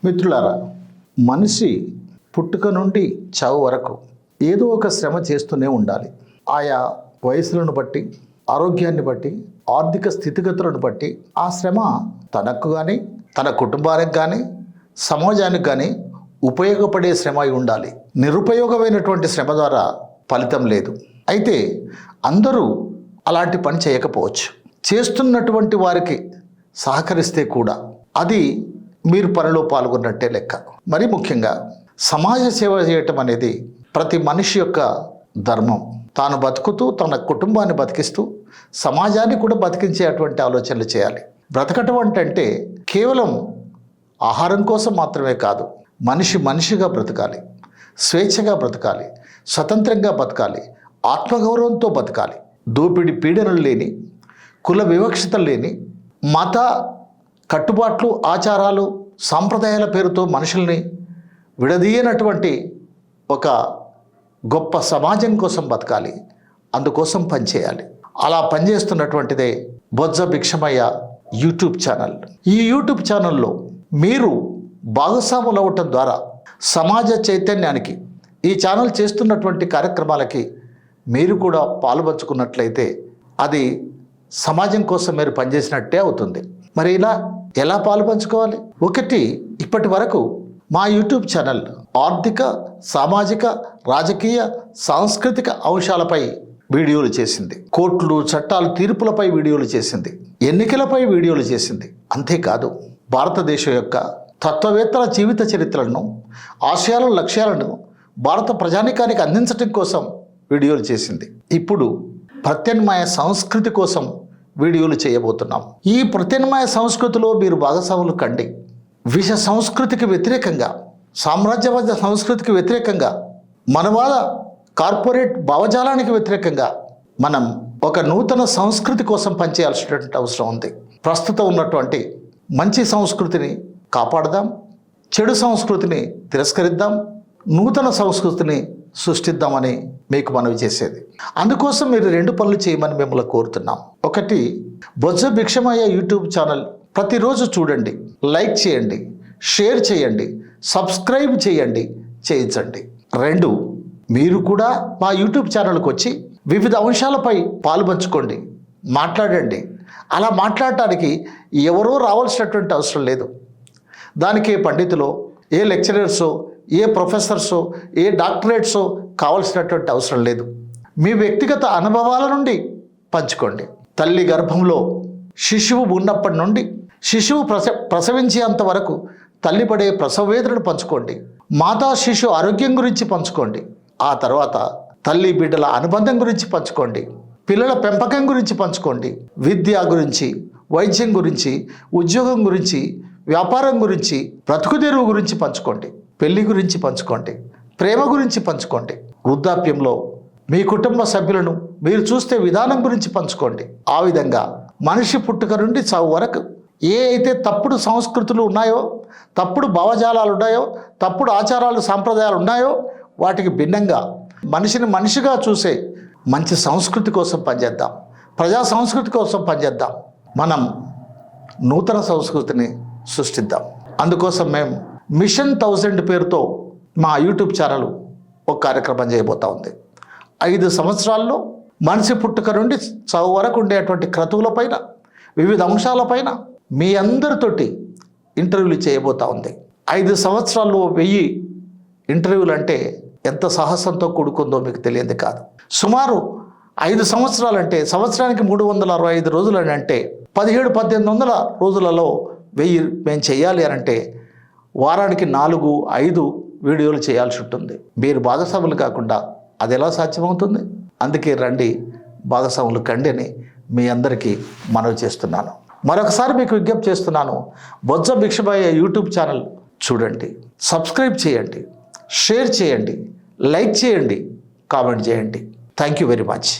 మిత్రులారా, మనిషి పుట్టుక నుండి చావు వరకు ఏదో ఒక శ్రమ చేస్తూనే ఉండాలి. ఆయా వయసులను బట్టి, ఆరోగ్యాన్ని బట్టి, ఆర్థిక స్థితిగతులను బట్టి ఆ శ్రమ తనకు కానీ, తన కుటుంబానికి కానీ, సమాజానికి కానీ ఉపయోగపడే శ్రమ అయి ఉండాలి. నిరుపయోగమైనటువంటి శ్రమ ద్వారా ఫలితం లేదు. అయితే అందరూ అలాంటి పని చేయకపోవచ్చు. చేస్తున్నటువంటి వారికి సహకరిస్తే కూడా అది మీరు పనిలో పాల్గొన్నట్టే లెక్క. మరి ముఖ్యంగా సమాజ సేవ చేయటం అనేది ప్రతి మనిషి యొక్క ధర్మం. తాను బతుకుతూ తన కుటుంబాన్ని బతికిస్తూ సమాజాన్ని కూడా బతికించేటువంటి ఆలోచనలు చేయాలి. బ్రతకటం అంటే కేవలం ఆహారం కోసం మాత్రమే కాదు, మనిషిగా బ్రతకాలి, స్వేచ్ఛగా బ్రతకాలి, స్వతంత్రంగా బతకాలి, ఆత్మగౌరవంతో బతకాలి. దోపిడి పీడనలు లేని, కుల వివక్షతలు లేని, మత కట్టుబాట్లు, ఆచారాలు, సాంప్రదాయాల పేరుతో మనుషుల్ని విడదీయనటువంటి ఒక గొప్ప సమాజం కోసం బతకాలి. అందుకోసం పనిచేయాలి. అలా పనిచేస్తున్నటువంటిదే బొజ్జ భిక్షమయ్య యూట్యూబ్ ఛానల్. ఈ యూట్యూబ్ ఛానల్లో మీరు భాగస్వాములు అవ్వటం ద్వారా సమాజ చైతన్యానికి, ఈ ఛానల్ చేస్తున్నటువంటి కార్యక్రమాలకి మీరు కూడా పాలుపంచుకున్నట్లయితే అది సమాజం కోసం మీరు పనిచేసినట్టే అవుతుంది. మరి ఇలా ఎలా పాలుపంచుకోవాలి? ఒకటి, ఇప్పటి వరకు మా యూట్యూబ్ ఛానల్ ఆర్థిక, సామాజిక, రాజకీయ, సాంస్కృతిక అంశాలపై వీడియోలు చేసింది. కోర్టులు, చట్టాలు, తీర్పులపై వీడియోలు చేసింది. ఎన్నికలపై వీడియోలు చేసింది. అంతేకాదు భారతదేశం యొక్క తత్వవేత్తల జీవిత చరిత్రలను, ఆశయాలను, లక్ష్యాలను భారత ప్రజానీకానికి అందించడం కోసం వీడియోలు చేసింది. ఇప్పుడు ప్రత్యామ్నాయ సంస్కృతి కోసం వీడియోలు చేయబోతున్నాం. ఈ ప్రత్యామ్నాయ సంస్కృతిలో మీరు భాగస్వాములు కండి. విష సంస్కృతికి వ్యతిరేకంగా, సామ్రాజ్యవాద సంస్కృతికి వ్యతిరేకంగా, మనవాద కార్పొరేట్ భావజాలానికి వ్యతిరేకంగా మనం ఒక నూతన సంస్కృతి కోసం పనిచేయాల్సినటువంటి అవసరం ఉంది. ప్రస్తుతం ఉన్నటువంటి మంచి సంస్కృతిని కాపాడదాం, చెడు సంస్కృతిని తిరస్కరిద్దాం, నూతన సంస్కృతిని సృష్టిద్దామని మీకు మనవి చేసేది. అందుకోసం మీరు 2 పనులు చేయమని మిమ్మల్ని కోరుతున్నాం. ఒకటి, బొజ్జ భిక్షమయ్య యూట్యూబ్ ఛానల్ ప్రతిరోజు చూడండి, లైక్ చేయండి, షేర్ చేయండి, సబ్స్క్రైబ్ చేయండి, చేయించండి. 2, మీరు కూడా మా యూట్యూబ్ ఛానల్కి వచ్చి వివిధ అంశాలపై పాలుపంచుకోండి, మాట్లాడండి. అలా మాట్లాడటానికి ఎవరో రావాల్సినటువంటి అవసరం లేదు. దానికి ఏ పండితులో, ఏ లెక్చరర్సో, ఏ ప్రొఫెసర్సో, ఏ డాక్టరేట్సో కావాల్సినటువంటి అవసరం లేదు. మీ వ్యక్తిగత అనుభవాల నుండి పంచుకోండి. తల్లి గర్భంలో శిశువు ఉన్నప్పటి నుండి శిశువు ప్రసవించేంత వరకు తల్లి పడే ప్రసవ వేదనను పంచుకోండి. మాతా శిశు ఆరోగ్యం గురించి పంచుకోండి. ఆ తర్వాత తల్లి బిడ్డల అనుబంధం గురించి పంచుకోండి. పిల్లల పెంపకం గురించి పంచుకోండి. విద్య గురించి, వైద్యం గురించి, ఉద్యోగం గురించి, వ్యాపారం గురించి, బ్రతుకు తెరువు గురించి పంచుకోండి. పెళ్లి గురించి పంచుకోండి. ప్రేమ గురించి పంచుకోండి. వృద్ధాప్యంలో మీ కుటుంబ సభ్యులను మీరు చూస్తే విధానం గురించి పంచుకోండి. ఆ విధంగా మనిషి పుట్టుక నుండి చావు వరకు ఏ అయితే తప్పుడు సంస్కృతులు ఉన్నాయో, తప్పుడు భావజాలాలు ఉన్నాయో, తప్పుడు ఆచారాలు, సాంప్రదాయాలు ఉన్నాయో వాటికి భిన్నంగా మనిషిని మనిషిగా చూసే మంచి సంస్కృతి కోసం పనిచేద్దాం. ప్రజా సంస్కృతి కోసం పనిచేద్దాం. మనం నూతన సంస్కృతిని సృష్టిద్దాం. అందుకోసం మేము మిషన్ 1000 పేరుతో మా యూట్యూబ్ ఛానల్ ఒక కార్యక్రమం చేయబోతా ఉంది. 5 సంవత్సరాల్లో మనిషి పుట్టుక నుండి చావు వరకు ఉండేటువంటి క్రతువులపైన, వివిధ అంశాలపైన మీ అందరితోటి ఇంటర్వ్యూలు చేయబోతా ఉంది. 5 సంవత్సరాల్లో 1000 ఇంటర్వ్యూలు అంటే ఎంత సాహసంతో కూడుకుందో మీకు తెలియదు కాదు. సుమారు 5 సంవత్సరాలు అంటే సంవత్సరానికి 365 రోజులు అని అంటే 1700-1800 రోజులలో 1000 మేము చేయాలి అని అంటే వారానికి 4-5 వీడియోలు చేయాల్సి ఉంటుంది. మీరు భాగస్వాములు కాకుండా అది ఎలా సాధ్యమవుతుంది? అందుకే రండి, భాగస్వాములు కండి అని మీ అందరికీ మనవి చేస్తున్నాను. మరొకసారి మీకు విజ్ఞప్తి చేస్తున్నాను, బొజ్జ భిక్షమయ్య యూట్యూబ్ ఛానల్ చూడండి, సబ్స్క్రైబ్ చేయండి, షేర్ చేయండి, లైక్ చేయండి, కామెంట్ చేయండి. Thank you very much.